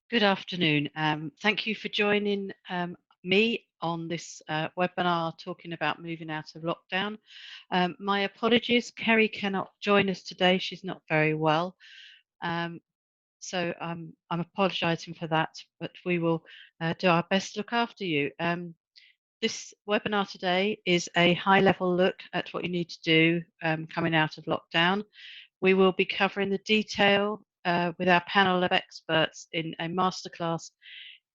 Good afternoon. Thank you for joining me on this webinar talking about moving out of lockdown. My apologies, Kerry cannot join us today. She's not very well. Um, so I'm apologising for that, but we will do our best to look after you. This webinar today is a high-level look at what you need to do coming out of lockdown. We will be covering the detail with our panel of experts in a masterclass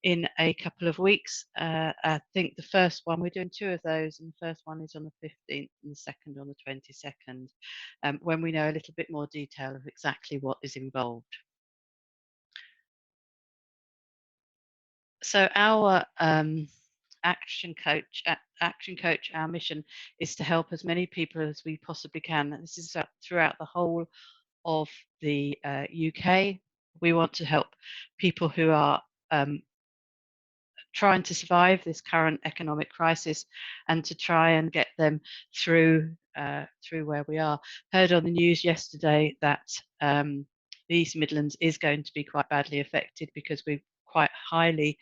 in a couple of weeks. I think the first one, we're doing two of those, and the first one is on the 15th and the second on the 22nd, when we know a little bit more detail of exactly what is involved. So our action coach, our mission is to help as many people as we possibly can. This is throughout the whole of the UK. We want to help people who are trying to survive this current economic crisis and to try and get them through through where we are. Heard on the news yesterday that the East Midlands is going to be quite badly affected because we're quite highly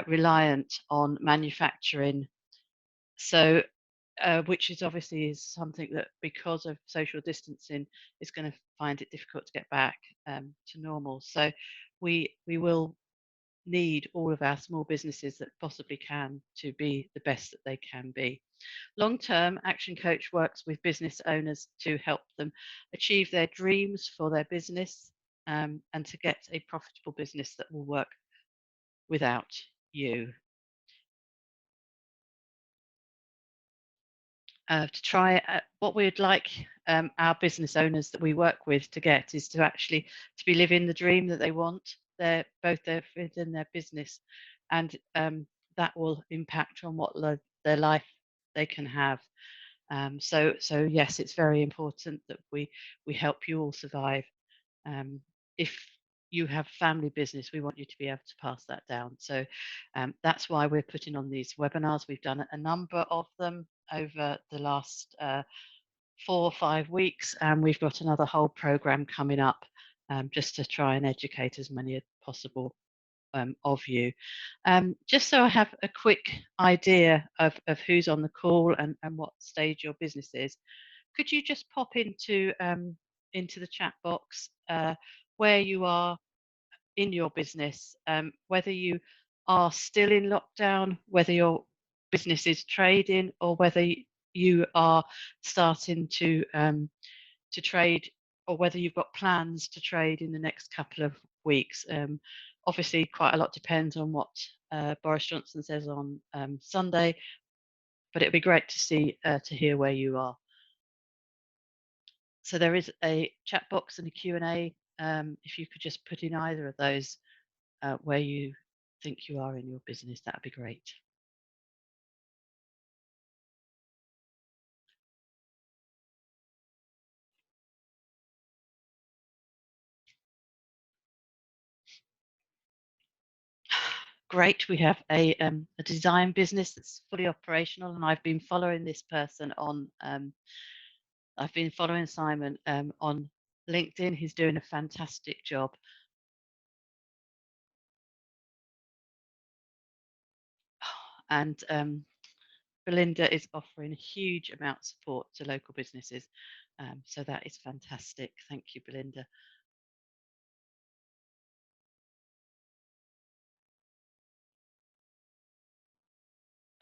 reliant on manufacturing. So which is obviously is something that, because of social distancing, is going to find it difficult to get back to normal. So we will need all of our small businesses that possibly can to be the best that they can be. Long term, Action Coach works with business owners to help them achieve their dreams for their business and to get a profitable business that will work without you. To try what we'd like our business owners that we work with to get is to actually to be living the dream that they want, both within their business, and that will impact on what their life they can have. So yes, it's very important that we help you all survive. If you have family business, we want you to be able to pass that down. So that's why we're putting on these webinars. We've done a number of them over the last 4 or 5 weeks, and we've got another whole program coming up just to try and educate as many as possible of you. Just so I have a quick idea of who's on the call and what stage your business is, could you just pop into the chat box where you are in your business, whether you are still in lockdown, whether your business is trading, or whether you are starting to trade, or whether you've got plans to trade in the next couple of weeks. Obviously, quite a lot depends on what Boris Johnson says on Sunday, but it'd be great to see to hear where you are. So there is a chat box and a Q&A. If you could just put in either of those where you think you are in your business, that would be great. Great. We have a design business that's fully operational, and I've been following this person on. I've been following Simon on LinkedIn. He's doing a fantastic job, and Belinda is offering a huge amount of support to local businesses. So that is fantastic. Thank you, Belinda.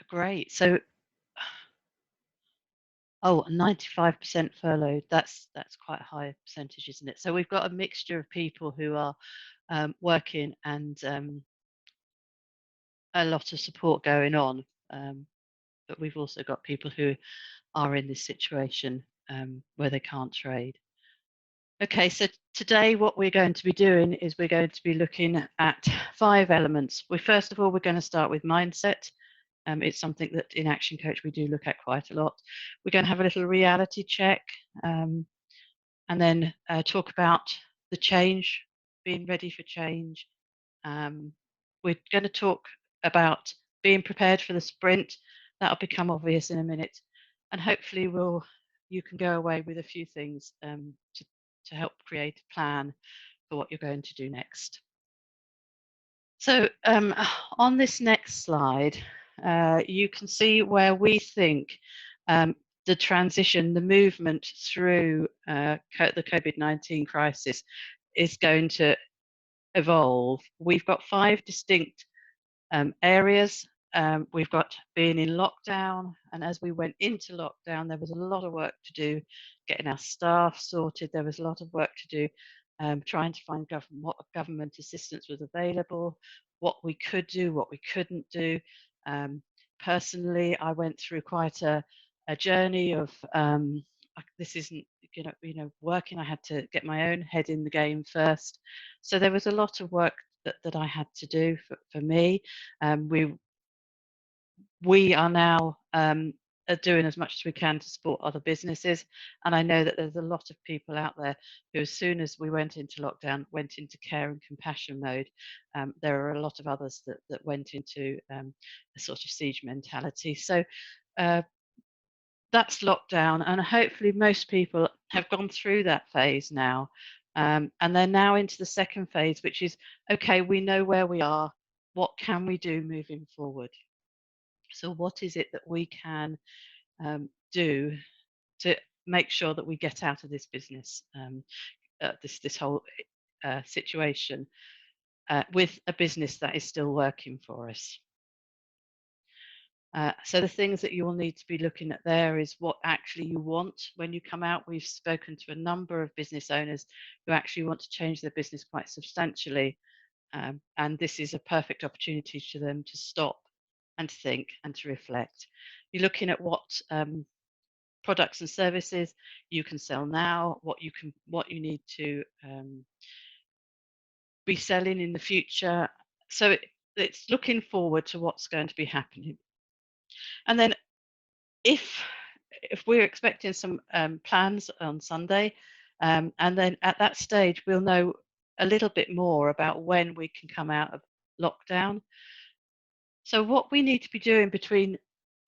Great. So, oh, 95% furloughed. That's quite a high percentage, isn't it? So we've got a mixture of people who are working and a lot of support going on. But we've also got people who are in this situation where they can't trade. Okay, so today what we're going to be doing is we're going to be looking at 5 elements. First of all, we're going to start with mindset. It's something that in Action Coach we do look at quite a lot. We're going to have a little reality check and then talk about the change, being ready for change. We're going to talk about being prepared for the sprint. That'll become obvious in a minute. And hopefully you can go away with a few things to help create a plan for what you're going to do next. So on this next slide, you can see where we think the transition, the movement through the COVID-19 crisis is going to evolve. We've got 5 distinct areas. We've got being in lockdown, and as we went into lockdown, there was a lot of work to do getting our staff sorted. There was a lot of work to do trying to find what government assistance was available, what we could do, what we couldn't do. Um, Personally, I went through quite a journey of this isn't working. I had to get my own head in the game first, so there was a lot of work that I had to do for me. We are now doing as much as we can to support other businesses, and I know that there's a lot of people out there who, as soon as we went into lockdown, went into care and compassion mode. There are a lot of others that went into a sort of siege mentality. So uh, that's lockdown, and hopefully most people have gone through that phase now, and they're now into the second phase, which is, okay, we know where we are, what can we do moving forward? So what is it that we can do to make sure that we get out of this business, this whole situation, with a business that is still working for us? So the things that you will need to be looking at there is what actually you want when you come out. We've spoken to a number of business owners who actually want to change their business quite substantially, and this is a perfect opportunity for them to stop and to think and to reflect. You're looking at what products and services you can sell now, what you need to be selling in the future. So it's looking forward to what's going to be happening. And then if we're expecting some plans on Sunday, and then at that stage we'll know a little bit more about when we can come out of lockdown. So what we need to be doing between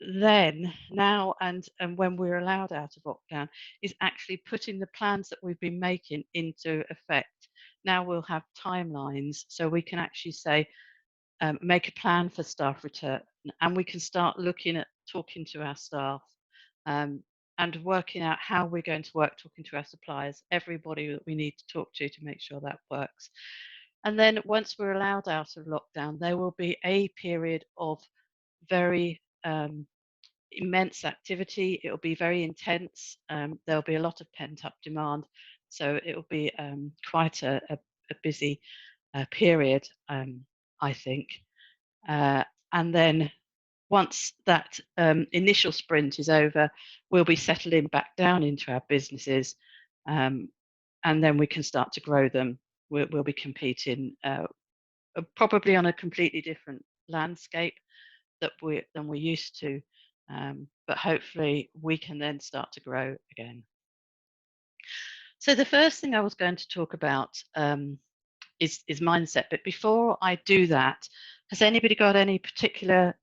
now and when we're allowed out of lockdown is actually putting the plans that we've been making into effect. Now we'll have timelines, so we can actually say, make a plan for staff return, and we can start looking at talking to our staff, and working out how we're going to work, talking to our suppliers, everybody that we need to talk to make sure that works. And then once we're allowed out of lockdown, there will be a period of very immense activity. It will be very intense. There'll be a lot of pent up demand. So it will be quite a busy period, I think. And then once that initial sprint is over, we'll be settling back down into our businesses, and then we can start to grow them. We'll be competing probably on a completely different landscape than we're used to, but hopefully we can then start to grow again. So the first thing I was going to talk about is mindset. But before I do that, has anybody got any particular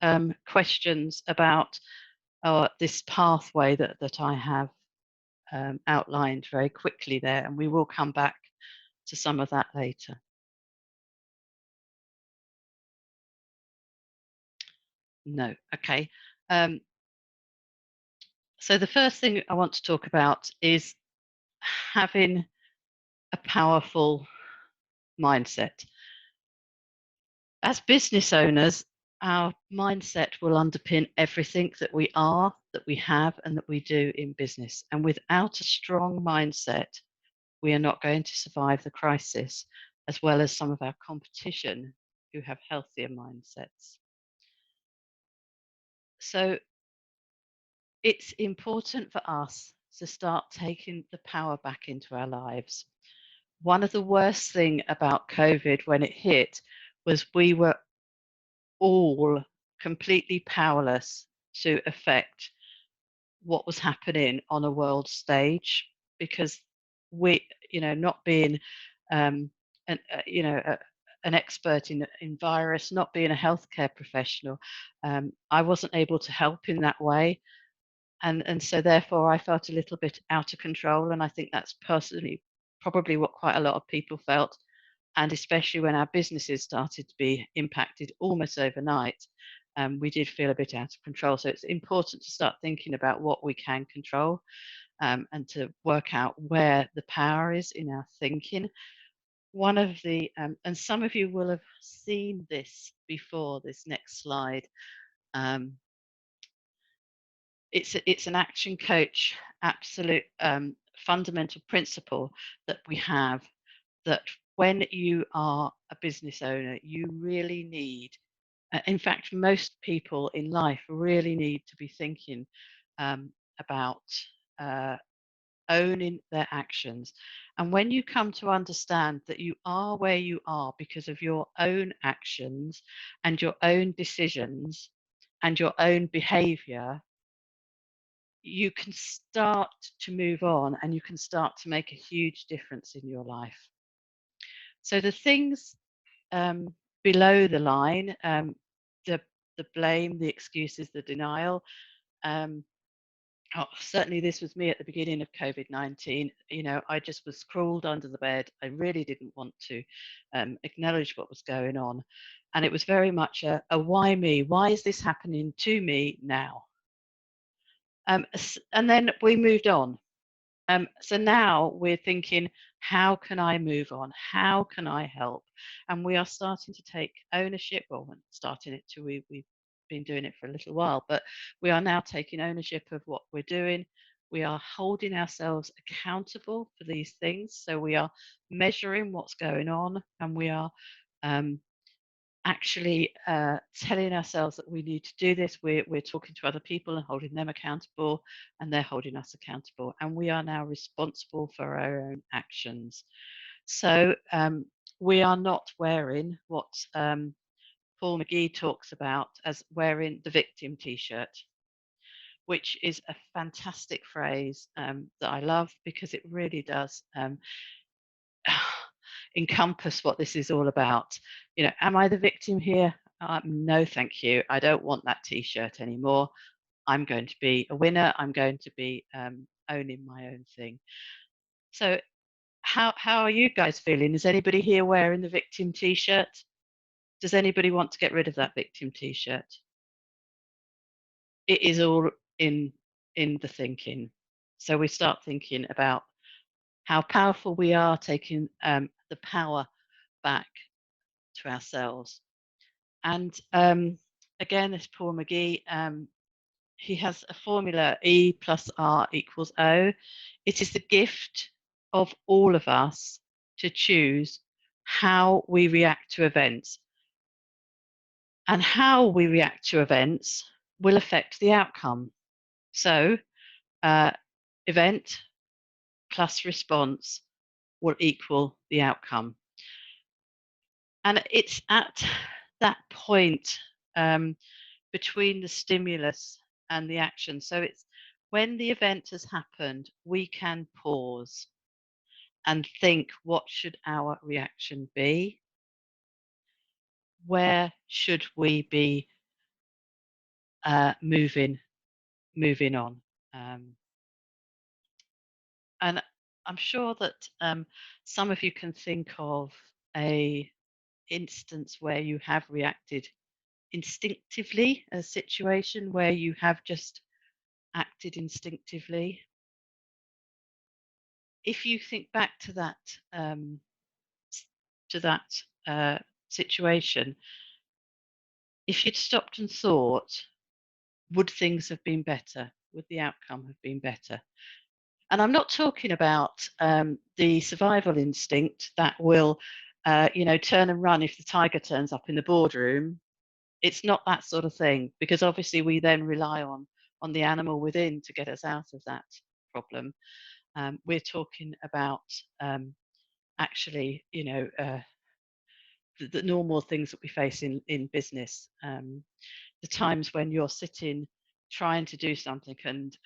questions about this pathway that I have outlined very quickly there? And we will come back to some of that later. No, okay. So the first thing I want to talk about is having a powerful mindset. As business owners, our mindset will underpin everything that we are, that we have, and that we do in business. And without a strong mindset, we are not going to survive the crisis, as well as some of our competition who have healthier mindsets. So it's important for us to start taking the power back into our lives. One of the worst things about COVID when it hit was we were all completely powerless to affect what was happening on a world stage, because we, not being an, an expert in virus, not being a healthcare professional, I wasn't able to help in that way. And so therefore I felt a little bit out of control. And I think that's personally probably what quite a lot of people felt. and especially when our businesses started to be impacted almost overnight, we did feel a bit out of control. So it's important to start thinking about what we can control, and to work out where the power is in our thinking. One of the, and some of you will have seen this before, this next slide. Um, it's an action coach absolute fundamental principle that we have, that when you are a business owner, you really need, in fact, most people in life really need to be thinking about uh, owning their actions. And when you come to understand that you are where you are because of your own actions and your own decisions and your own behavior, you can start to move on and you can start to make a huge difference in your life. So the things below the line, the the blame, the excuses, the denial. Um, Certainly, this was me at the beginning of COVID-19. You know, I just was crawled under the bed. I really didn't want to acknowledge what was going on, and it was very much a why me? Why is this happening to me now? And then we moved on. So now we're thinking, how can I move on? How can I help? And we are starting to take ownership. Well, we're starting it to, we've been doing it for a little while, but we are now taking ownership of what we're doing. We are holding ourselves accountable for these things. So we are measuring what's going on, and we are um, actually telling ourselves that we need to do this. We're talking to other people and holding them accountable, and they're holding us accountable. And we are now responsible for our own actions. So we are not wearing what Paul McGee talks about as wearing the victim t-shirt, which is a fantastic phrase that I love, because it really does encompass what this is all about. You know, am I the victim here? No, thank you. I don't want that t-shirt anymore. I'm going to be a winner. I'm going to be owning my own thing. So how are you guys feeling? Is anybody here wearing the victim t-shirt? Does anybody want to get rid of that victim t-shirt? It is all in the thinking. So we start thinking about how powerful we are, taking the power back to ourselves. And again, this Paul McGee, he has a formula: E plus R equals O. It is the gift of all of us to choose how we react to events. And how we react to events will affect the outcome. So, uh, event plus response will equal the outcome. And it's at that point between the stimulus and the action. So it's when the event has happened, we can pause and think, what should our reaction be? Where should we be moving on? And I'm sure that some of you can think of a instance where you have reacted instinctively, a situation where you have just acted instinctively. If you think back to that to that situation, if you'd stopped and thought, would things have been better? Would the outcome have been better? And I'm not talking about the survival instinct that will, turn and run if the tiger turns up in the boardroom. It's not that sort of thing, because obviously we then rely on the animal within to get us out of that problem. We're talking about actually, the normal things that we face in business. The times when you're sitting trying to do something, and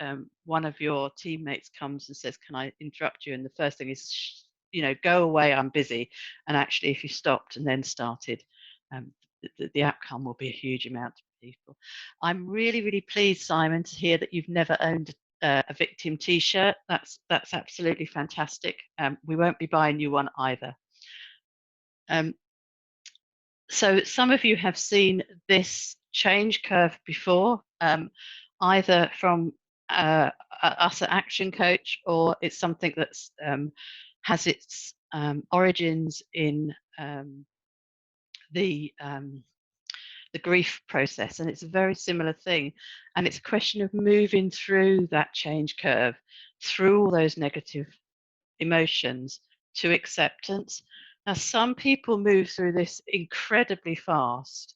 one of your teammates comes and says, "Can I interrupt you?" And the first thing is, go away, I'm busy. And actually, if you stopped and then started, um, the outcome will be a huge amount of people. I'm really, really pleased, Simon, to hear that you've never owned a victim T-shirt. That's absolutely fantastic. We won't be buying you one either. Um, so some of you have seen this change curve before, either from us at Action Coach, or it's something that's has its origins in the the grief process, and it's a very similar thing. And it's a question of moving through that change curve, through all those negative emotions, to acceptance. Now, some people move through this incredibly fast.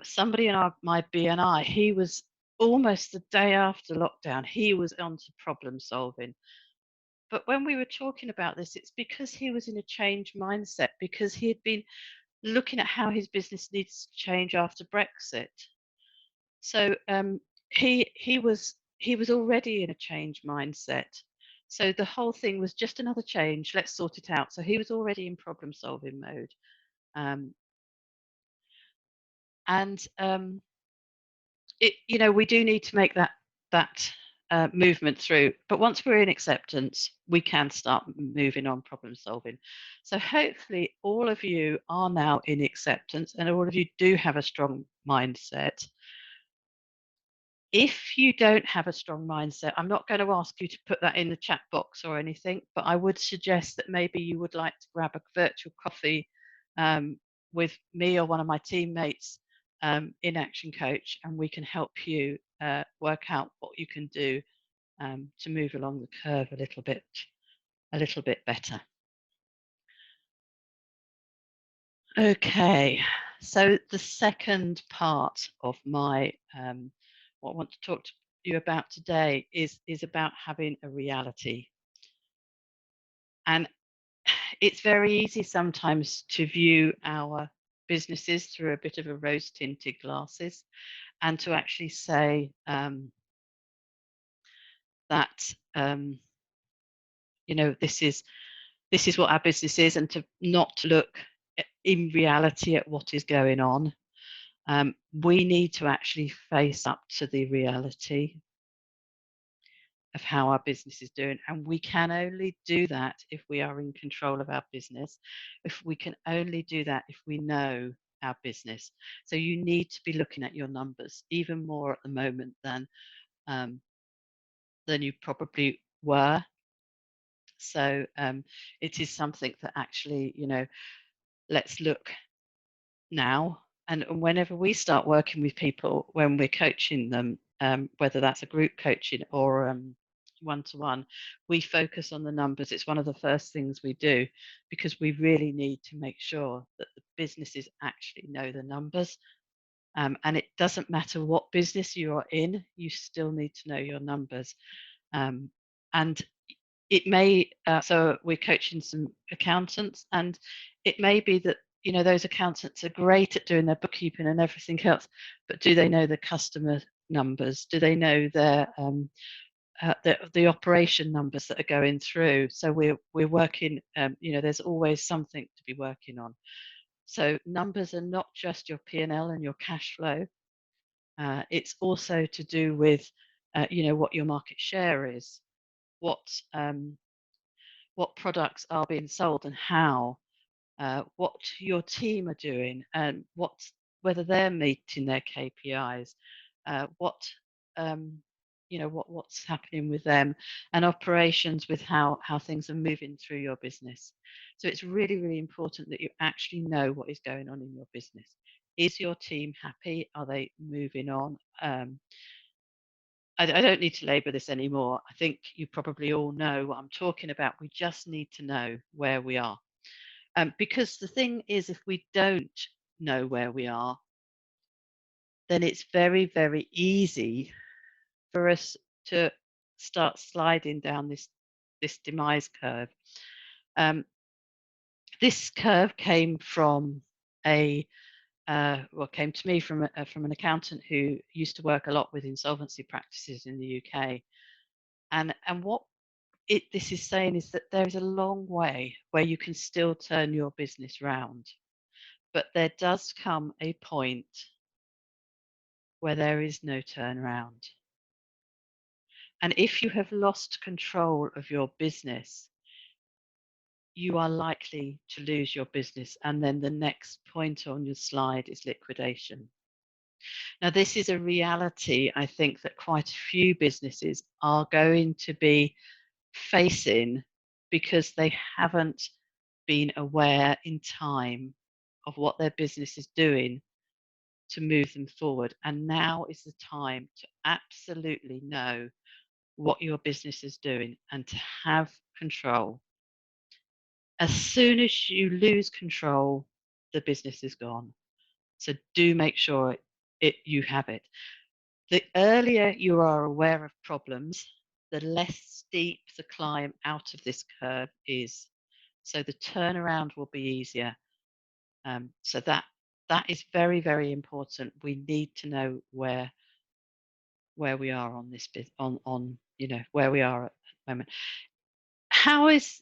Somebody in my BNI, he was almost the day after lockdown, he was onto problem solving. But when we were talking about this, it's because he was in a change mindset, because he had been looking at how his business needs to change after Brexit. So he was already in a change mindset. So the whole thing was just another change. Let's sort it out. So he was already in problem solving mode, um, and we do need to make that movement through. But once we're in acceptance, we can start moving on problem solving. So hopefully, all of you are now in acceptance, and all of you do have a strong mindset. If you don't have a strong mindset, I'm not going to ask you to put that in the chat box or anything, but I would suggest that maybe you would like to grab a virtual coffee um, with me or one of my teammates in Action Coach, and we can help you work out what you can do to move along the curve a little bit better. Okay, so the second part of my what I want to talk to you about today is about having a reality. And it's very easy sometimes to view our businesses through a bit of a rose-tinted glasses, and to actually say that this is what our business is, and to not look in reality at what is going on. We need to actually face up to the reality of how our business is doing, and we can only do that if we are in control of our business. If we can only do that if we know our business. So you need to be looking at your numbers even more at the moment than you probably were. So it is something that actually, let's look now. And whenever we start working with people, when we're coaching them, whether that's a group coaching or one-to-one, we focus on the numbers. It's one of the first things we do, because we really need to make sure that the businesses actually know the numbers. And it doesn't matter what business you are in, you still need to know your numbers. And it may, so we're coaching some accountants, and it may be that those accountants are great at doing their bookkeeping and everything else, but do they know the customer numbers? Do they know the operation numbers that are going through? So we're working, there's always something to be working on. So numbers are not just your P&L and your cash flow. It's also to do with what your market share is, what products are being sold and how, what your team are doing, and whether they're meeting their KPIs, um, what's happening with them, and operations with how things are moving through your business. So it's really, really important that you actually know what is going on in your business. Is your team happy? Are they moving on? I don't need to labour this anymore. I think you probably all know what I'm talking about. We just need to know where we are. Because the thing is, if we don't know where we are, then it's very, very easy for us to start sliding down this demise curve. This curve came from came to me from an accountant who used to work a lot with insolvency practices in the UK. And what this is saying is that there is a long way where you can still turn your business round. But there does come a point where there is no turnaround. And if you have lost control of your business, you are likely to lose your business. And then the next point on your slide is liquidation. Now, this is a reality I think that quite a few businesses are going to be facing because they haven't been aware in time of what their business is doing to move them forward. And now is the time to absolutely know what your business is doing and to have control. As soon as you lose control, the business is gone. So do make sure you have it. The earlier you are aware of problems, the less steep the climb out of this curve is. So the turnaround will be easier. So that is very, very important. We need to know where we are on this bit on where we are at the moment. How is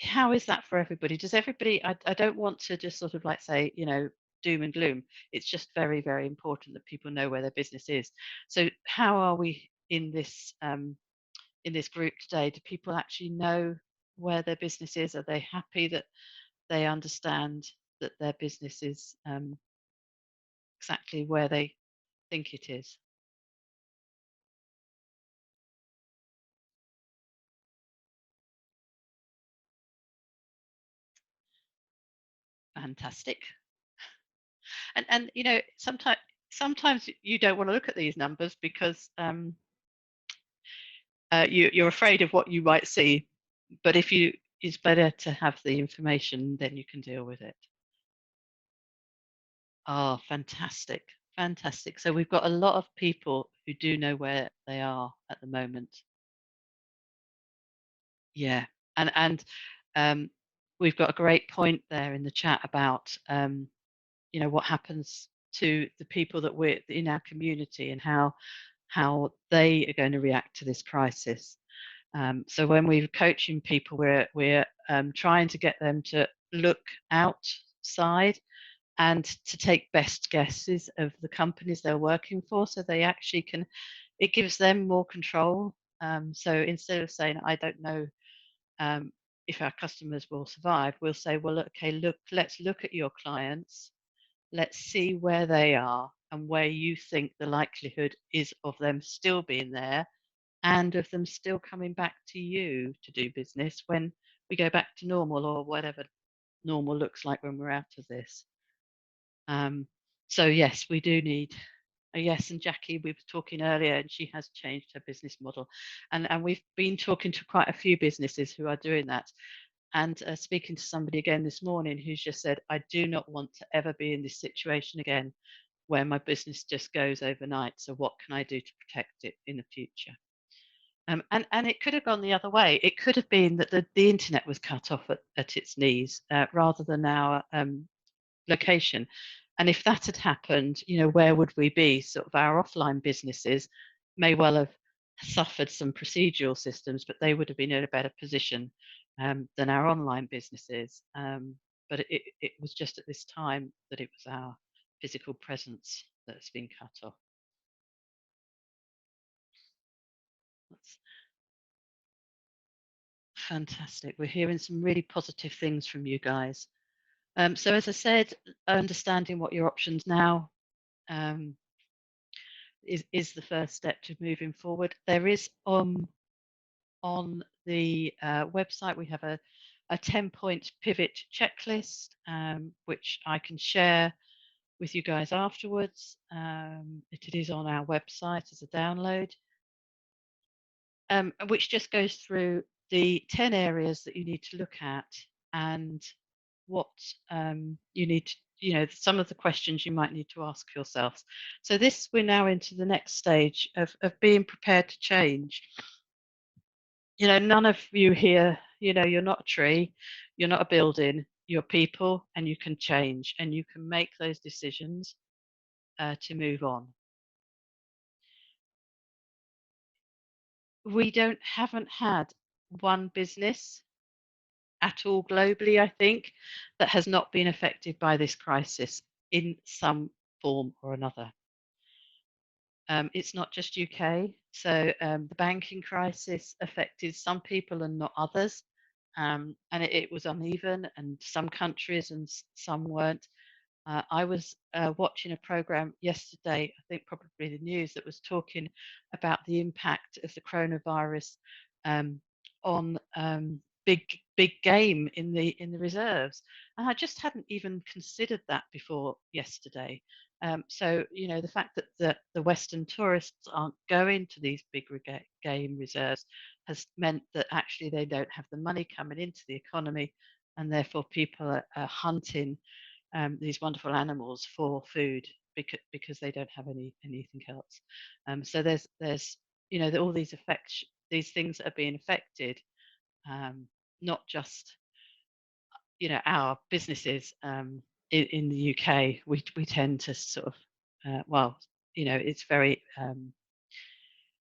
how is that for everybody? Does everybody? I don't want to just sort of like say doom and gloom. It's just very, very important that people know where their business is. So how are we in this group today? Do people actually know where their business is? Are they happy that they understand that their business is exactly where they think it is? Fantastic. And sometimes you don't want to look at these numbers because you're afraid of what you might see. But it's better to have the information, then you can deal with it. Oh, fantastic. Fantastic. So we've got a lot of people who do know where they are at the moment. Yeah. And um, we've got a great point there in the chat about what happens to the people that we're in our community and how they are going to react to this crisis. So when we're coaching people, we're trying to get them to look outside and to take best guesses of the companies they're working for, so they actually can. It gives them more control. So instead of saying, "I don't know um, if our customers will survive," we'll say, "Well, okay, let's look at your clients. Let's see where they are and where you think the likelihood is of them still being there and of them still coming back to you to do business when we go back to normal or whatever normal looks like when we're out of this." Um, so yes, we do need. Yes, and Jackie, we were talking earlier, and she has changed her business model, and we've been talking to quite a few businesses who are doing that, and speaking to somebody again this morning who's just said, "I do not want to ever be in this situation again, where my business just goes overnight. So what can I do to protect it in the future?" And it could have gone the other way. It could have been that the internet was cut off at its knees rather than our location. And if that had happened, where would we be? Sort of our offline businesses may well have suffered some procedural systems, but they would have been in a better position than our online businesses. But it was just at this time that it was our physical presence that's been cut off. That's fantastic. We're hearing some really positive things from you guys. So as I said, understanding what your options now um, is the first step to moving forward. There is on the website we have a 10-point pivot checklist, which I can share with you guys afterwards. It is on our website as a download, which just goes through the 10 areas that you need to look at and what you need to, some of the questions you might need to ask yourselves. So this, we're now into the next stage of being prepared to change. None of you here, you're not a tree, you're not a building, you're people, and you can change and you can make those decisions to move on. We haven't had one business at all globally, I think, that has not been affected by this crisis in some form or another. It's not just UK. So the banking crisis affected some people and not others. and it was uneven, and some countries and some weren't. I was watching a program yesterday, I think probably the news, that was talking about the impact of the coronavirus um, on big game in the reserves, and I just hadn't even considered that before yesterday. So the fact that the Western tourists aren't going to these big game reserves has meant that actually they don't have the money coming into the economy, and therefore people are hunting these wonderful animals for food because they don't have anything else. So there's all these effects, these things that are being affected, um, not just our businesses in the UK. We tend to sort of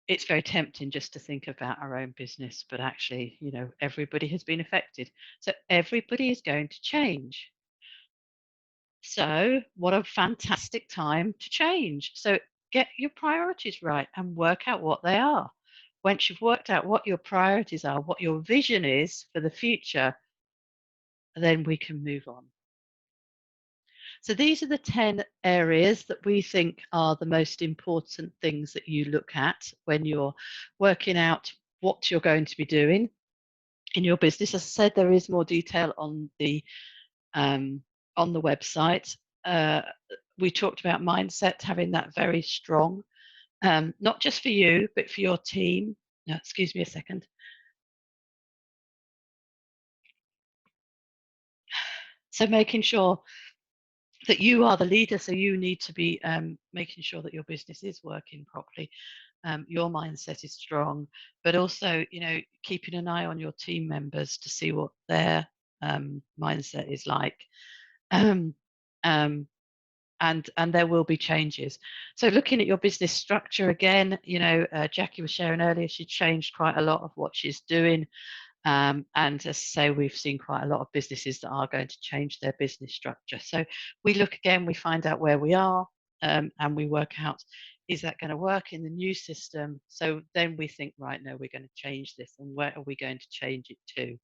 it's very tempting just to think about our own business, but actually everybody has been affected. So everybody is going to change. So, what a fantastic time to change. So, get your priorities right and work out what they are. Once you've worked out what your priorities are, what your vision is for the future, then we can move on. So, these are the 10 areas that we think are the most important things that you look at when you're working out what you're going to be doing in your business. As I said, there is more detail um, on the website. Uh, we talked about mindset, having that very strong, not just for you, but for your team. No, excuse me a second. So making sure that you are the leader, so you need to be making sure that your business is working properly. Your mindset is strong, but also, keeping an eye on your team members to see what their mindset is like. Um, um, and there will be changes. So looking at your business structure again, Jackie was sharing earlier, she changed quite a lot of what she's doing. And as I say, we've seen quite a lot of businesses that are going to change their business structure. So we look again, we find out where we are, and we work out, is that going to work in the new system? So then we think, right, no, we're going to change this, and where are we going to change it to?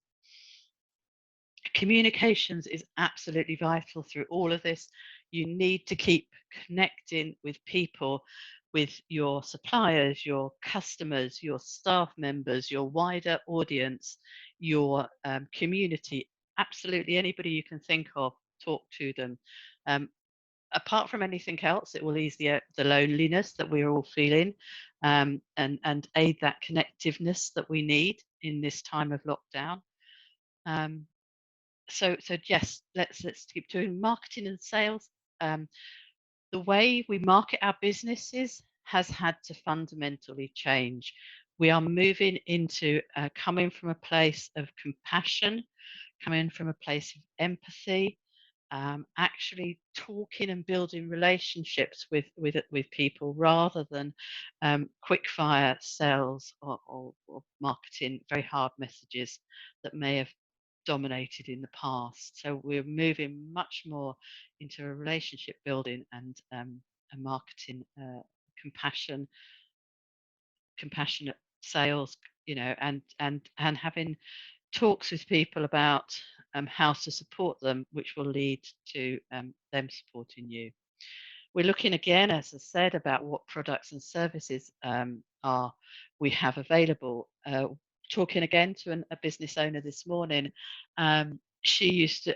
Communications is absolutely vital through all of this. You need to keep connecting with people, with your suppliers, your customers, your staff members, your wider audience, your community. Absolutely anybody you can think of, talk to them. Um, Apart from anything else, it will ease the loneliness that we're all feeling, and aid that connectiveness that we need in this time of lockdown. Um, so yes, let's keep doing marketing and sales. Um, the way we market our businesses has had to fundamentally change. We are moving into coming from a place of compassion, coming from a place of empathy, actually talking and building relationships with people rather than quick fire sales or marketing very hard messages that may have dominated in the past. So we're moving much more into a relationship building and a marketing compassion, compassionate sales, and having talks with people about how to support them, which will lead to them supporting you. We're looking again, as I said, about what products and services are we have available. Talking again to a business owner this morning. She used to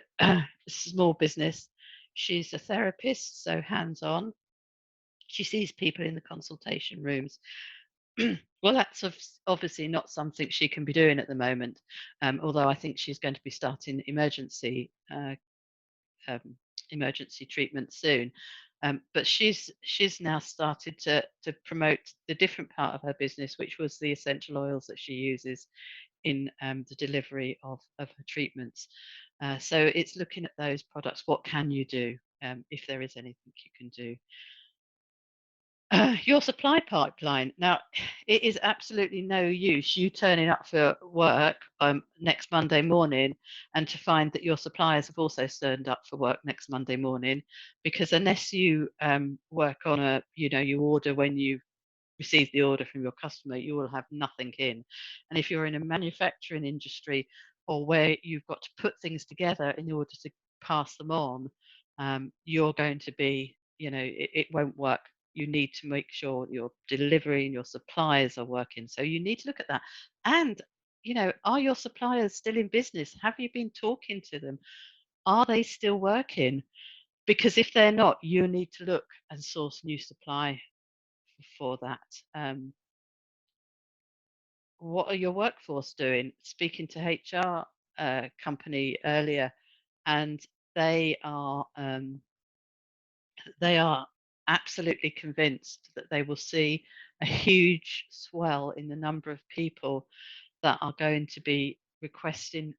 small business. She's a therapist, so hands-on. She sees people in the consultation rooms. Well, that's obviously not something she can be doing at the moment, although I think she's going to be starting um, emergency treatment soon. But she's now started to promote the different part of her business, which was the essential oils that she uses in the delivery of her treatments. So it's looking at those products. What can you do if there is anything you can do? Your supply pipeline. Now, it is absolutely no use you turning up for work next Monday morning and to find that your suppliers have also turned up for work next Monday morning, because unless you work on you order when you receive the order from your customer, you will have nothing in. And if you're in a manufacturing industry, or where you've got to put things together in order to pass them on, you're going to be, it won't work. You need to make sure your delivery and your suppliers are working. So you need to look at that. And, are your suppliers still in business? Have you been talking to them? Are they still working? Because if they're not, you need to look and source new supply for that. What are your workforce doing? Speaking to HR company earlier, and they are um, they are absolutely convinced that they will see a huge swell in the number of people that are going to be requesting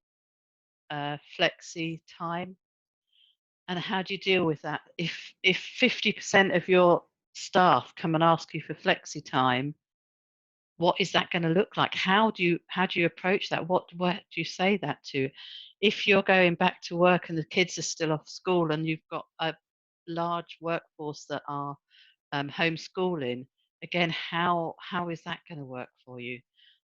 flexi time. And how do you deal with that? If 50% of your staff come and ask you for flexi time, what is that going to look like? How do you approach that? What do you say that to? If you're going back to work and the kids are still off school and you've got a large workforce that are homeschooling, again, how is that going to work for you?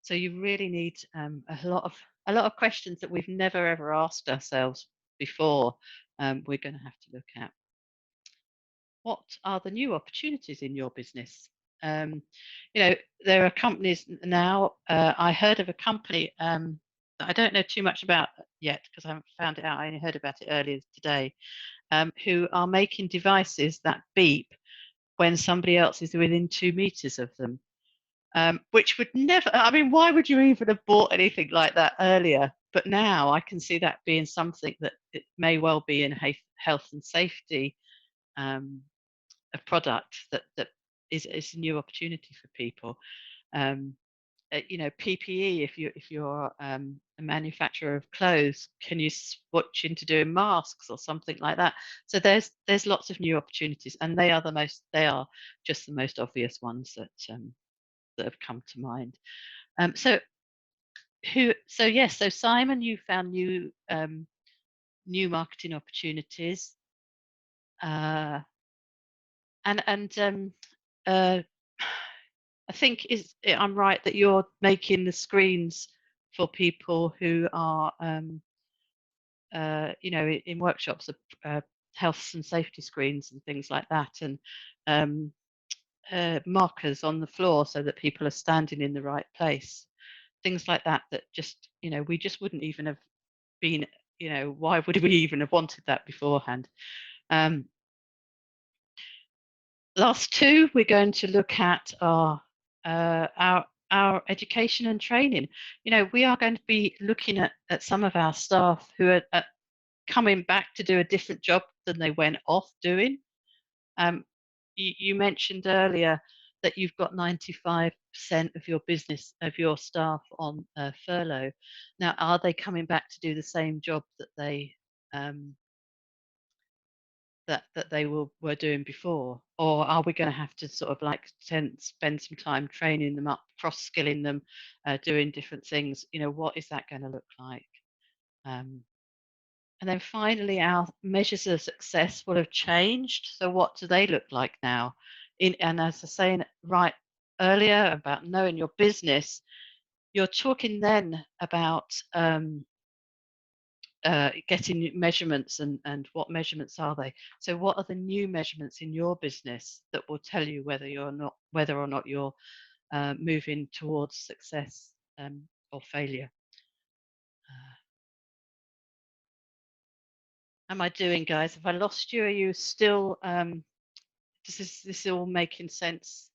So you really need a lot of questions that we've never ever asked ourselves before. We're going to have to look at. What are the new opportunities in your business? Um, there are companies now. I heard of a company that I don't know too much about yet because I haven't found it out. I only heard about it earlier today. Who are making devices that beep when somebody else is within 2 meters of them. Which would never. I mean, why would you even have bought anything like that earlier? But now I can see that being something that it may well be in health and safety. A product that is a new opportunity for people. Um, PPE. If you're a manufacturer of clothes, can you switch into doing masks or something like that? So there's lots of new opportunities, and they are just the most obvious ones that have come to mind. So yes, so Simon, you found new marketing opportunities. And uh, I think I'm right that you're making the screens for people who are, in workshops, health and safety screens and things like that, and um, markers on the floor so that people are standing in the right place. Things like that. That just, we just wouldn't even have been. Why would we even have wanted that beforehand? Um, Last two, we're going to look at our education and training. We are going to be looking at some of our staff who are coming back to do a different job than they went off doing. You mentioned earlier that you've got 95% of your business, of your staff on furlough. Now, are they coming back to do the same job that they um, that they were doing before, or are we going to have to sort of like spend some time training them up, cross skilling them, doing different things? What is that going to look like? um, and then finally, our measures of success will have changed. So what do they look like now? And as I was saying right earlier about knowing your business, you're talking then about getting measurements, and what measurements are they? So what are the new measurements in your business that will tell you whether or not you're moving towards success or failure? Am I doing, guys? Have I lost you? Are you still? Does this all making sense?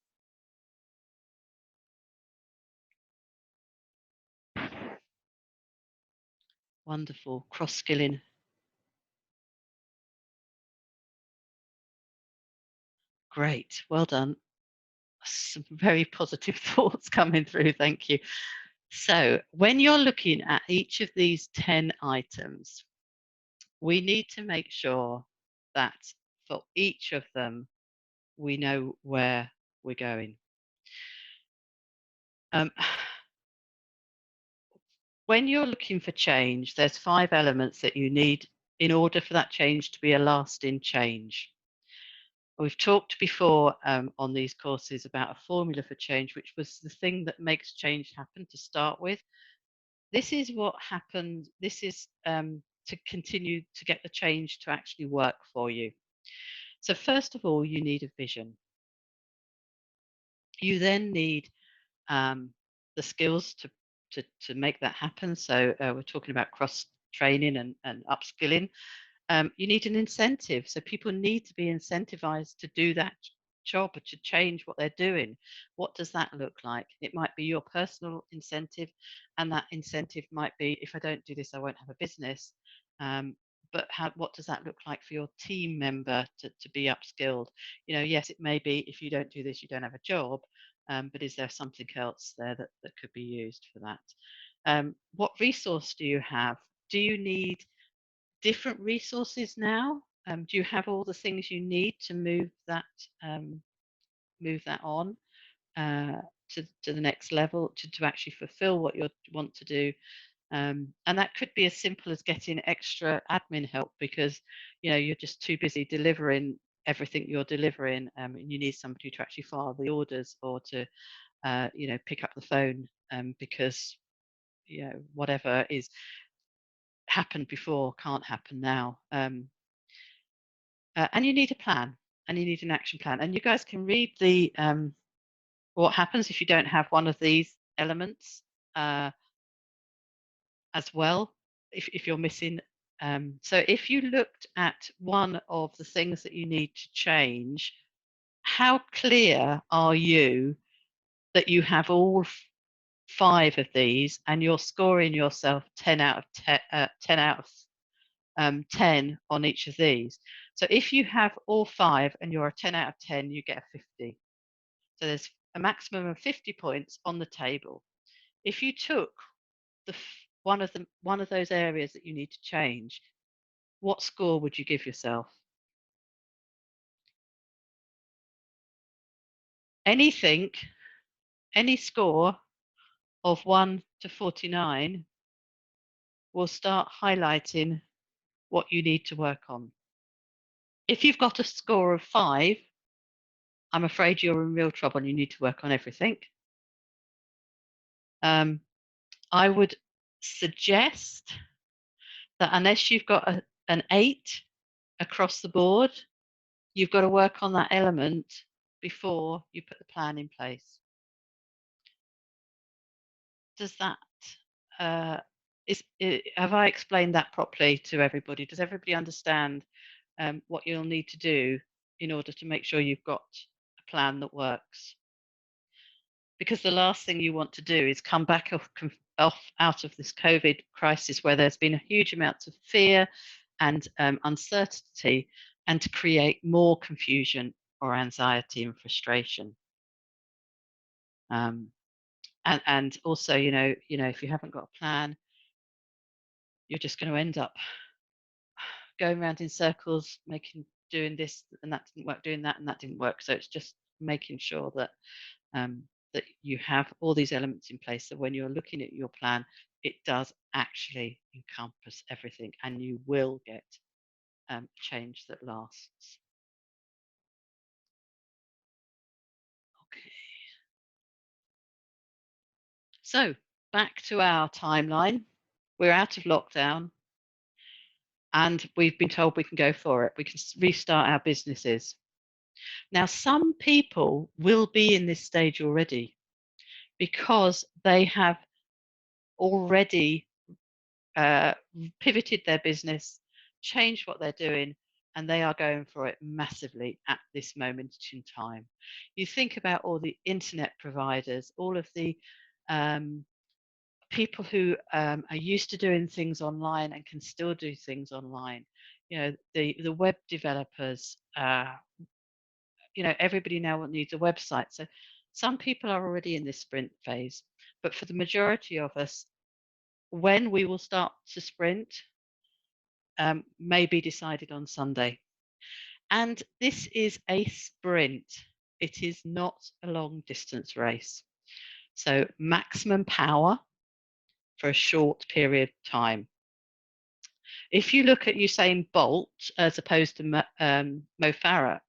Wonderful. Cross skilling. Great. Well done. Some very positive thoughts coming through. Thank you. So when you're looking at each of these 10 items, we need to make sure that for each of them, we know where we're going. Um, when you're looking for change, there's 5 elements that you need in order for that change to be a lasting change. We've talked before on these courses about a formula for change, which was the thing that makes change happen to start with. this is what happened. This is to continue to get the change to actually work for you. So first of all, you need a vision. You then need the skills to make that happen. So we're talking about cross training and upskilling. You need an incentive. So people need to be incentivized to do that job or to change what they're doing. What does that look like? It might be your personal incentive, and that incentive might be, if I don't do this, I won't have a business. Um, but what does that look like for your team member to be upskilled? You know, yes, it may be if you don't do this, you don't have a job. But is there something else there that could be used for that? What resource do you have? Do you need different resources now? Do you have all the things you need to um, move that on to the next level to actually fulfill what you want to do? And that could be as simple as getting extra admin help because you're just too busy delivering everything you're delivering, and you need somebody to actually file the orders or to pick up the phone because whatever is happened before can't happen now. And you need a plan, and you need an action plan. And you guys can read the what happens if you don't have one of these elements uh, as well. If you're missing, so if you looked at one of the things that you need to change, how clear are you that you have all five of these, and you're scoring yourself 10 out of 10, 10 out of 10 on each of these. So if you have all five and you're a 10 out of 10, you get a 50. So there's a maximum of 50 points on the table. If you took one of those areas that you need to change, what score would you give yourself? Anything, any score of 1 to 49 will start highlighting what you need to work on. If you've got a score of 5, I'm afraid you're in real trouble and you need to work on everything. Um, I would suggest that unless you've got an 8 across the board, you've got to work on that element before you put the plan in place. Does that uh, have I explained that properly to everybody? Does everybody understand what you'll need to do in order to make sure you've got a plan that works? Because the last thing you want to do is come back off out of this COVID crisis where there's been a huge amount of fear and uncertainty, and to create more confusion or anxiety and frustration. Um, and also, if you haven't got a plan, you're just going to end up going around in circles, doing this and that didn't work, doing that and that didn't work. So it's just making sure that that you have all these elements in place. So when you're looking at your plan, it does actually encompass everything, and you will get change that lasts. Okay. So back to our timeline. We're out of lockdown, and we've been told we can go for it. We can restart our businesses. Now, some people will be in this stage already because they have already uh, pivoted their business, changed what they're doing, and they are going for it massively at this moment in time. You think about all the internet providers, all of the um, people who are used to doing things online and can still do things online. The web developers. Everybody now needs a website. So some people are already in this sprint phase, but for the majority of us, when we will start to sprint may be decided on Sunday. And this is a sprint. It is not a long distance race. So maximum power for a short period of time. If you look at Usain Bolt as opposed to Mo Farah,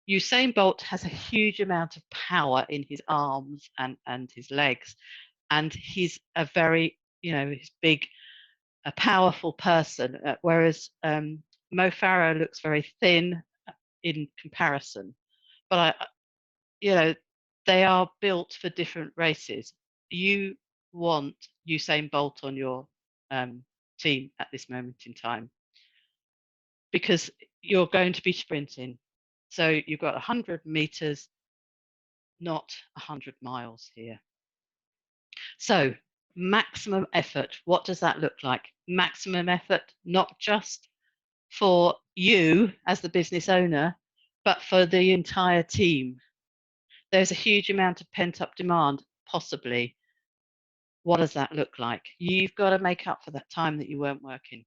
Usain Bolt has a huge amount of power in his arms and his legs, and he's a very he's big, a powerful person, whereas Mo Farah looks very thin in comparison. But they are built for different races. You want Usain Bolt on your team at this moment in time because you're going to be sprinting. So you've got 100 meters, not 100 miles here. So maximum effort, what does that look like? Maximum effort, not just for you as the business owner, but for the entire team. There's a huge amount of pent up demand, possibly. What does that look like? You've got to make up for that time that you weren't working.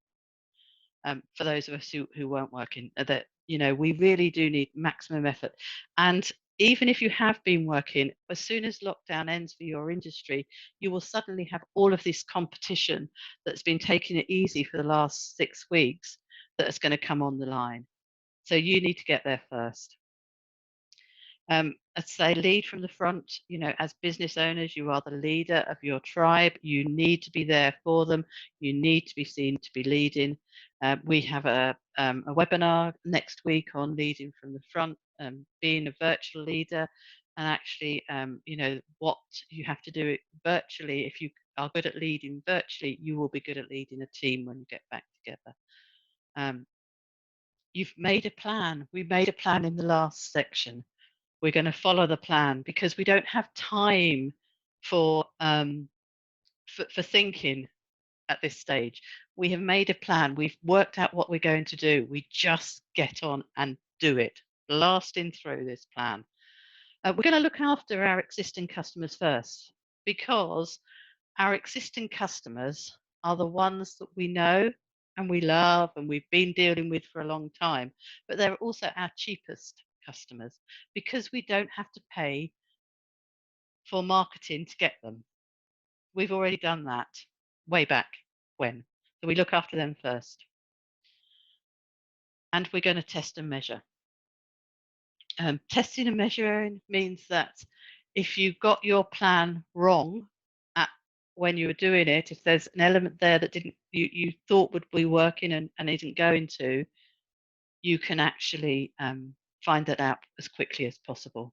For those of us who weren't working, that we really do need maximum effort. And even if you have been working, as soon as lockdown ends for your industry, you will suddenly have all of this competition that's been taking it easy for the last 6 weeks that's going to come on the line. So you need to get there first. I'd say lead from the front. As business owners, you are the leader of your tribe. You need to be there for them. You need to be seen to be leading. We have a webinar next week on leading from the front, being a virtual leader, and actually, what you have to do it virtually. If you are good at leading virtually, you will be good at leading a team when you get back together. You've made a plan. We made a plan in the last section. We're going to follow the plan because we don't have time for thinking at this stage. We have made a plan. We've worked out what we're going to do. We just get on and do it, blasting through this plan. We're going to look after our existing customers first because our existing customers are the ones that we know and we love and we've been dealing with for a long time, but they're also our cheapest customers because we don't have to pay for marketing to get them. We've already done that way back when. So we look after them first. And we're going to test and measure. Testing and measuring means that if you got your plan wrong when you were doing it, if there's an element there that you thought would be working and isn't going to, you can actually find that out as quickly as possible.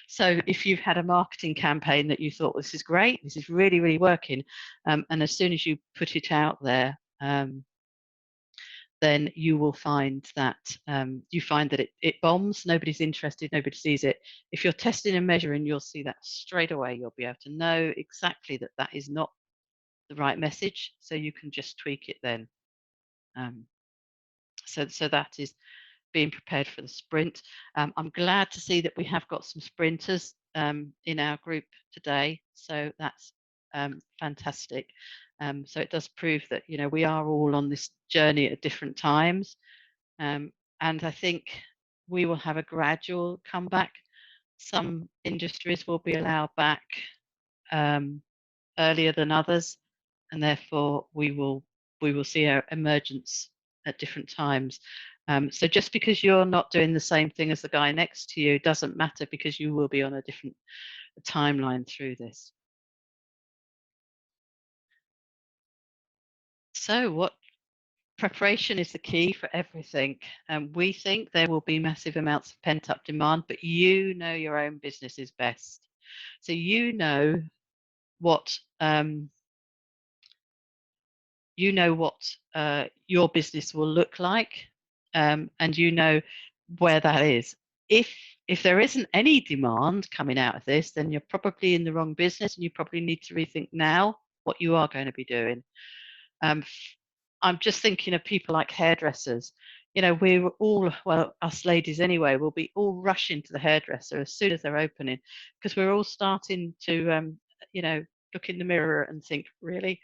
So if you've had a marketing campaign that you thought, this is great, this is really, really working, and as soon as you put it out there, then you will find that it bombs, nobody's interested, nobody sees it. If you're testing and measuring, you'll see that straight away. You'll be able to know exactly that that is not the right message, so you can just tweak it then. So that is being prepared for the sprint. I'm glad to see that we have got some sprinters in our group today, so that's fantastic. So it does prove that we are all on this journey at different times, and I think we will have a gradual comeback. Some industries will be allowed back earlier than others, and therefore we will see our emergence at different times. So just because you're not doing the same thing as the guy next to you doesn't matter, because you will be on a different timeline through this. So what preparation is the key for everything. We think there will be massive amounts of pent up demand, but you know your own business is best. So you know what your business will look like, and you know where that is. If there isn't any demand coming out of this, then you're probably in the wrong business, and you probably need to rethink now what you are going to be doing. I'm just thinking of people like hairdressers. We're all, well, us ladies anyway, will be all rushing to the hairdresser as soon as they're opening, because we're all starting to, look in the mirror and think, really.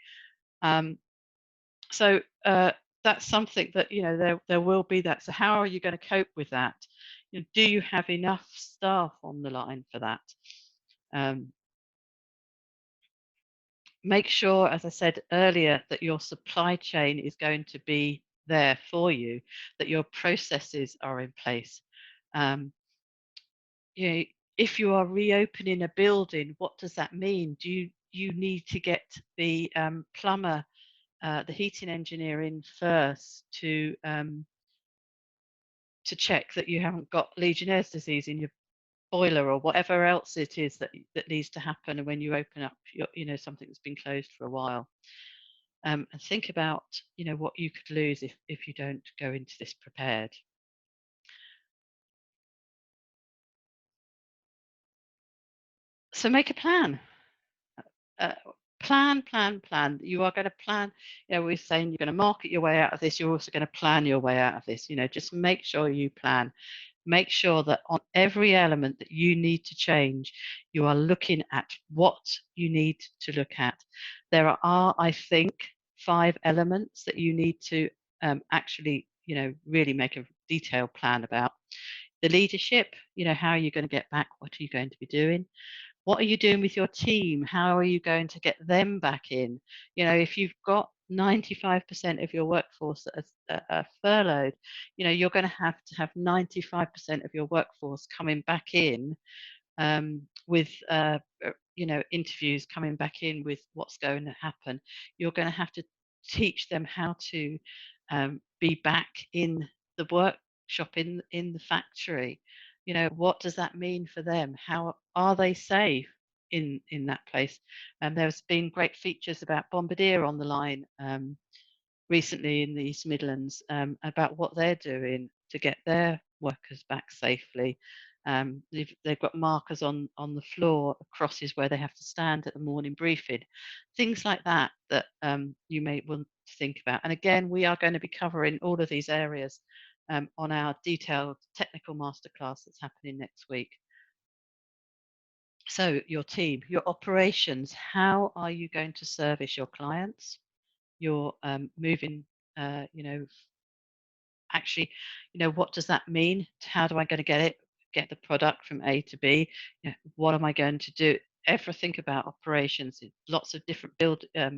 So that's something that there will be that. So how are you going to cope with that? Do you have enough staff on the line for that? Make sure, as I said earlier, that your supply chain is going to be there for you, that your processes are in place. if you are reopening a building, what does that mean? Do you need to get the plumber, the heating engineer in first to check that you haven't got Legionnaire's disease in your boiler or whatever else it is that needs to happen when you open up something that's been closed for a while. And think about what you could lose if you don't go into this prepared. So make a plan. Uh, plan. You are going to plan. We're saying you're going to market your way out of this. You're also going to plan your way out of this. Just make sure you plan. Make sure that on every element that you need to change, you are looking at what you need to look at. There are, I think, 5 elements that you need to actually, really make a detailed plan about. The leadership, how are you going to get back? What are you going to be doing? What are you doing with your team? How are you going to get them back in? If you've got 95% of your workforce that are furloughed, you're going to have 95% of your workforce coming back in with interviews coming back in with what's going to happen. You're going to have to teach them how to be back in the workshop, in the factory. What does that mean for them? How are they safe in that place? And there's been great features about Bombardier on the line recently in the East Midlands about what they're doing to get their workers back safely. They've got markers on the floor, crosses where they have to stand at the morning briefing, things like that you may want to think about. And again, we are going to be covering all of these areas on our detailed technical masterclass that's happening next week. So your team, your operations, how are you going to service your clients? You're moving, actually, what does that mean? How do I going to get the product from A to B? What am I going to do? Everything about operations, lots of different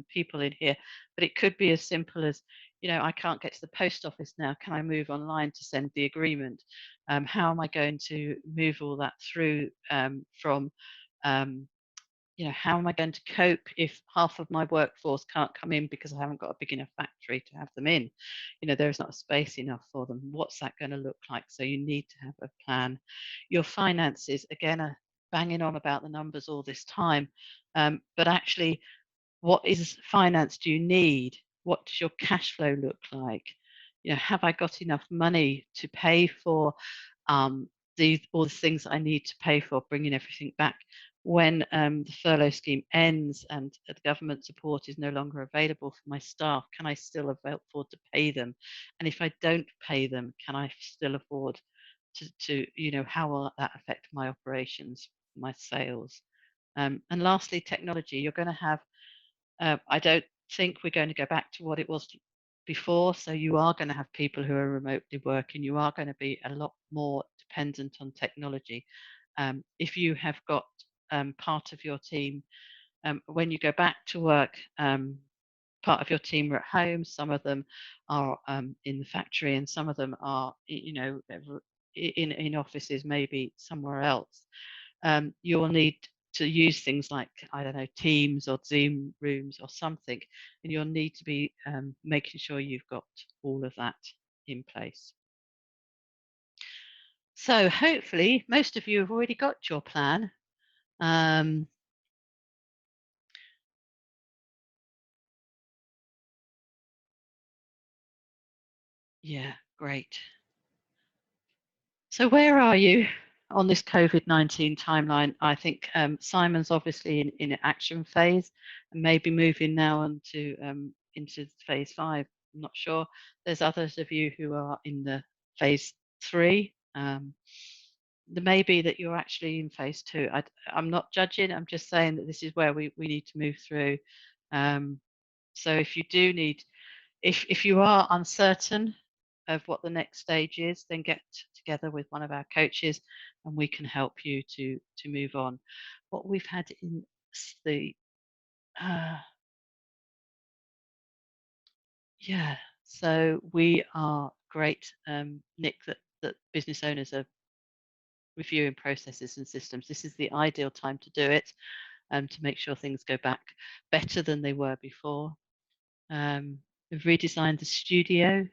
people in here, but it could be as simple as, I can't get to the post office now. Can I move online to send the agreement? How am I going to move all that through from how am I going to cope if half of my workforce can't come in because I haven't got a big enough factory to have them in? There's not space enough for them. What's that going to look like? So you need to have a plan. Your finances, again, are banging on about the numbers all this time, but actually, what is finance do you need? What does your cash flow look like? Have I got enough money to pay for all the things I need to pay for, bringing everything back when the furlough scheme ends and the government support is no longer available for my staff? Can I still afford to pay them? And if I don't pay them, can I still afford to how will that affect my operations, my sales? And lastly, technology. You're going to have I don't think we're going to go back to what it was before. So you are going to have people who are remotely working. You are going to be a lot more dependent on technology. If you have got part of your team, when you go back to work, part of your team are at home. Some of them are in the factory, and some of them are, in offices, maybe somewhere else. You will need to use things like, I don't know, Teams or Zoom rooms or something, and you'll need to be making sure you've got all of that in place. So hopefully most of you have already got your plan. Yeah, great. So where are you on this COVID-19 timeline? I think Simon's obviously in action phase and maybe moving now into phase 5. I'm not sure. There's others of you who are in the phase 3. There may be that you're actually in phase 2. I'm not judging. I'm just saying that this is where we need to move through. So if you do need, if you are uncertain of what the next stage is, then get together with one of our coaches and we can help you to move on. What we've had in the yeah, so we are great, Nick, that business owners are reviewing processes and systems. This is the ideal time to do it, to make sure things go back better than they were before. We've redesigned the studio.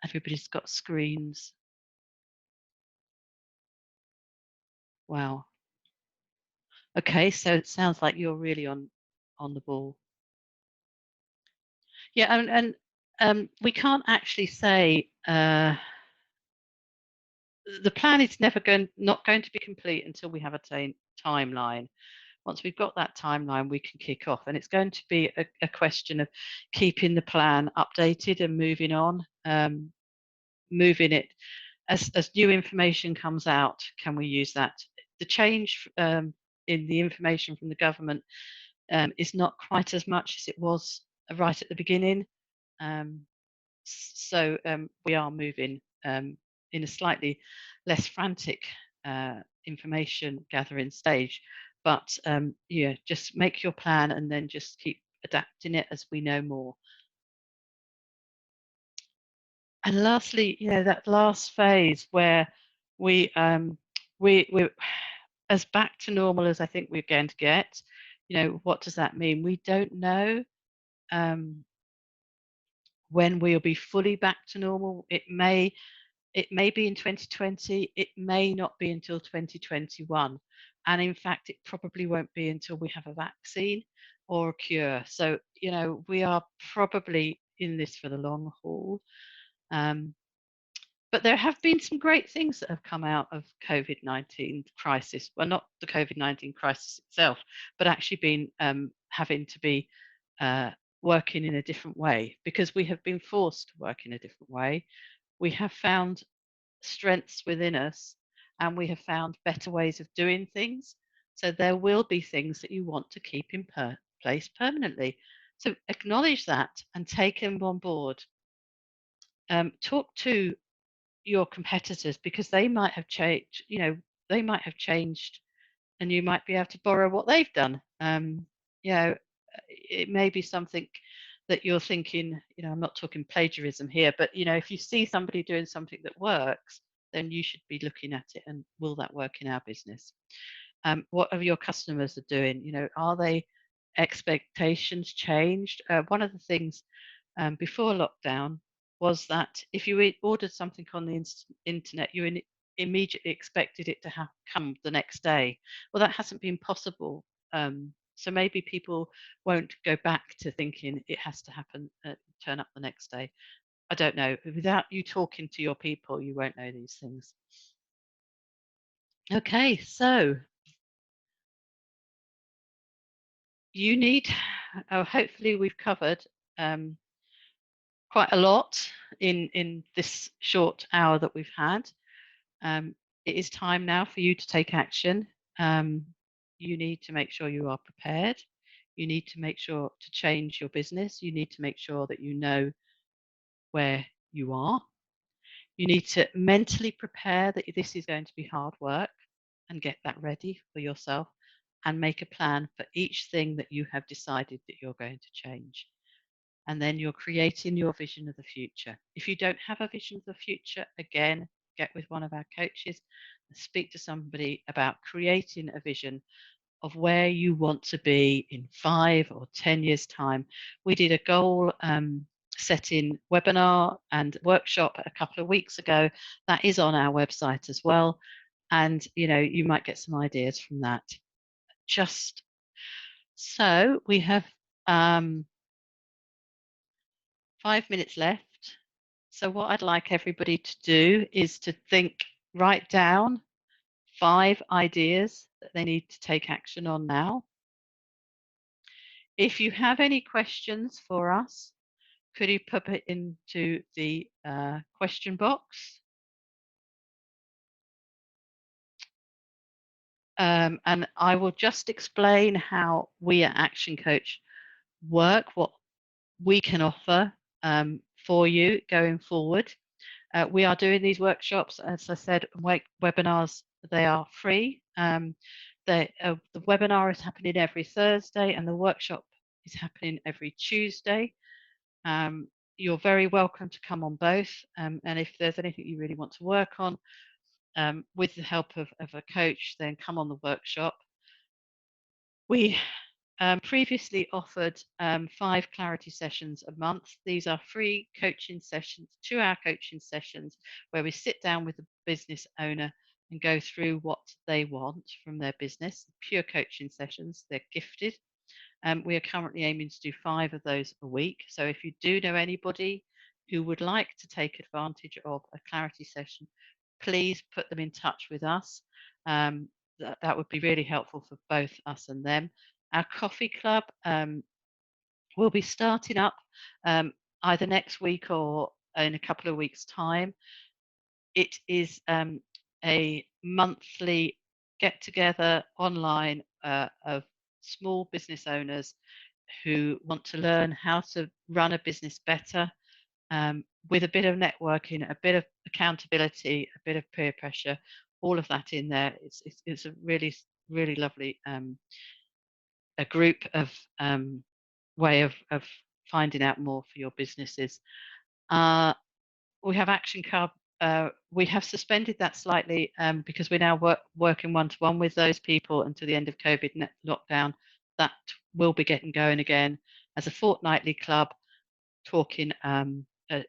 Everybody's got screens. Wow. Okay, so it sounds like you're really on the ball. Yeah, and we can't actually say the plan is not going to be complete until we have a timeline. Once we've got that timeline, we can kick off, and it's going to be a question of keeping the plan updated and moving on, moving it as new information comes out. Can we use that? The change in the information from the government is not quite as much as it was right at the beginning. So we are moving in a slightly less frantic information gathering stage, but yeah, just make your plan and then just keep adapting it as we know more. And lastly, you know, that last phase where we we're as back to normal as I think we're going to get. You know, what does that mean? We don't know um, when we'll be fully back to normal. It may be in 2020, it may not be until 2021. And in fact, it probably won't be until we have a vaccine or a cure. So, you know, we are probably in this for the long haul. Um, but there have been some great things that have come out of COVID-19 crisis. Well, not the COVID-19 crisis itself, but actually been having to be uh, working in a different way because we have been forced to work in a different way. We have found strengths within us and we have found better ways of doing things. So there will be things that you want to keep in place permanently. So acknowledge that and take them on board. Talk to your competitors because they might have changed, you know, they might have changed and you might be able to borrow what they've done. You know, it may be something that you're thinking, you know, I'm not talking plagiarism here, but you know, if you see somebody doing something that works, then you should be looking at it and will that work in our business? What are your customers are doing? You know, are they expectations changed? One of the things before lockdown was that if you ordered something on the internet, you immediately expected it to come the next day. Well, that hasn't been possible. So maybe people won't go back to thinking it has to happen, turn up the next day. I don't know. Without you talking to your people, you won't know these things. Okay, so you need, hopefully we've covered um, quite a lot in this short hour that we've had. Um, it is time now for you to take action. Um, you need to make sure you are prepared. You need to make sure to change your business. You need to make sure that you know where you are. You need to mentally prepare that this is going to be hard work and get that ready for yourself and make a plan for each thing that you have decided that you're going to change. And then you're creating your vision of the future. If you don't have a vision of the future, again, get with one of our coaches and speak to somebody about creating a vision of where you want to be in 5 or 10 years' time. We did a goal setting webinar and workshop a couple of weeks ago. That is on our website as well. And you know, you might get some ideas from that. Just so we have 5 minutes left. So what I'd like everybody to do is to write down 5 ideas that they need to take action on now. If you have any questions for us, could you put it into the question box? And I will just explain how we at Action Coach work, what we can offer for you going forward. We are doing these workshops, as I said, webinars, they are free. The webinar is happening every Thursday and the workshop is happening every Tuesday. you're very welcome to come on both. And if there's anything you really want to work on with the help of a coach, then come on the workshop. We previously offered 5 clarity sessions a month. These are free coaching sessions, 2-hour coaching sessions, where we sit down with the business owner and go through what they want from their business. Pure coaching sessions, they're gifted. We are currently aiming to do 5 of those a week. So if you do know anybody who would like to take advantage of a clarity session, please put them in touch with us. That would be really helpful for both us and them. Our coffee club will be starting up either next week or in a couple of weeks' time. It is a monthly get together online of small business owners who want to learn how to run a business better with a bit of networking, a bit of accountability, a bit of peer pressure, all of that in there. It's a really lovely a group of way of finding out more for your businesses. We have Action Club. We have suspended that slightly because we're now working one-to-one with those people until the end of COVID lockdown. That will be getting going again as a fortnightly club, talking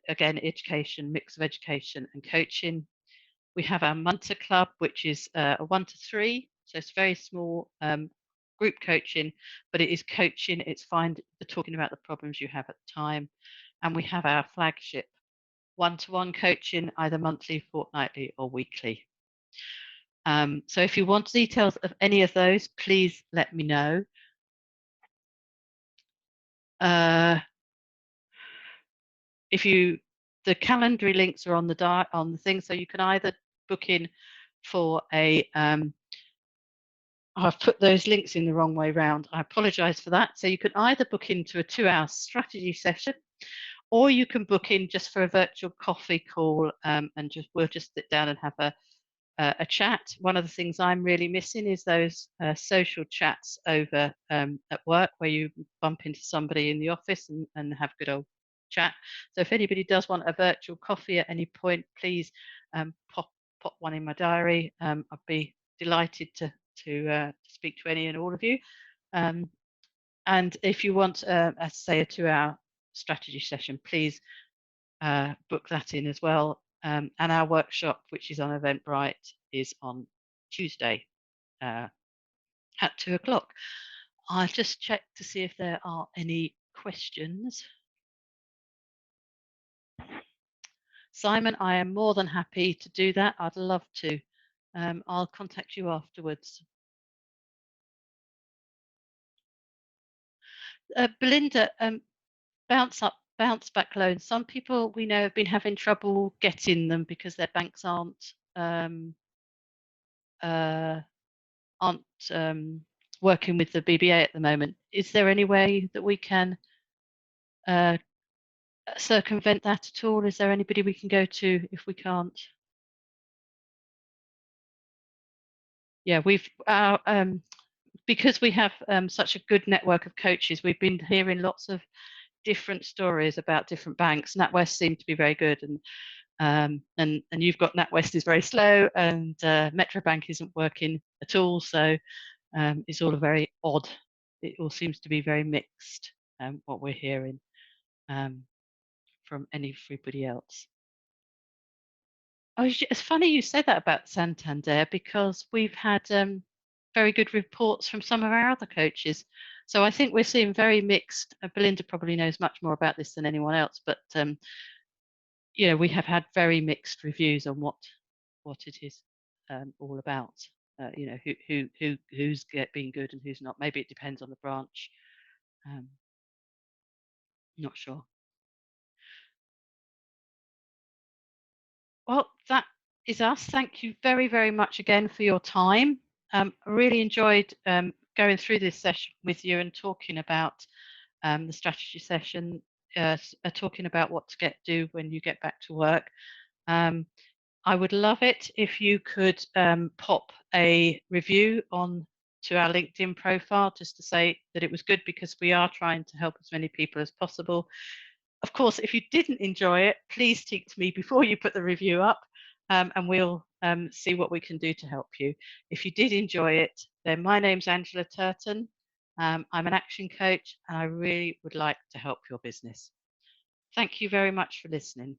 again, education, mix of education and coaching. We have our Munter Club, which is a 1 to 3, so it's very small group coaching, but it is coaching. It's talking about the problems you have at the time. And we have our flagship one-to-one coaching, either monthly, fortnightly, or weekly. So if you want details of any of those, please let me know. The calendar links are on the thing, so you can either book in for a I've put those links in the wrong way round. I apologize for that. So you can either book into a 2-hour strategy session, or you can book in just for a virtual coffee call and we'll just sit down and have a chat. One of the things I'm really missing is those social chats over at work where you bump into somebody in the office and have a good old chat. So if anybody does want a virtual coffee at any point, please pop one in my diary. I'd be delighted to speak to any and all of you. And if you want, say, a 2-hour strategy session, please book that in as well. And our workshop, which is on Eventbrite, is on Tuesday at 2 o'clock. I'll just check to see if there are any questions. Simon, I am more than happy to do that. I'd love to. I'll contact you afterwards. Belinda, bounce back loans. Some people we know have been having trouble getting them because their banks aren't working with the BBA at the moment. Is there any way that we can circumvent that at all? Is there anybody we can go to if we can't? Yeah, we've because we have such a good network of coaches, we've been hearing lots of different stories about different banks. NatWest seemed to be very good, and you've got NatWest is very slow, and Metrobank isn't working at all. So it's all very odd. It all seems to be very mixed. What we're hearing from everybody else. Oh, it's funny you said that about Santander because we've had very good reports from some of our other coaches. So I think we're seeing very mixed. Belinda probably knows much more about this than anyone else, but you know, we have had very mixed reviews on what it is all about. You know, who's being good and who's not. Maybe it depends on the branch. Not sure. Well, that is us. Thank you very, very much again for your time. I really enjoyed going through this session with you and talking about the strategy session, talking about what to do when you get back to work. I would love it if you could pop a review on to our LinkedIn profile just to say that it was good, because we are trying to help as many people as possible. Of course, if you didn't enjoy it, please speak to me before you put the review up, and we'll see what we can do to help you. If you did enjoy it, then my name's Angela Turton. I'm an action coach, and I really would like to help your business. Thank you very much for listening.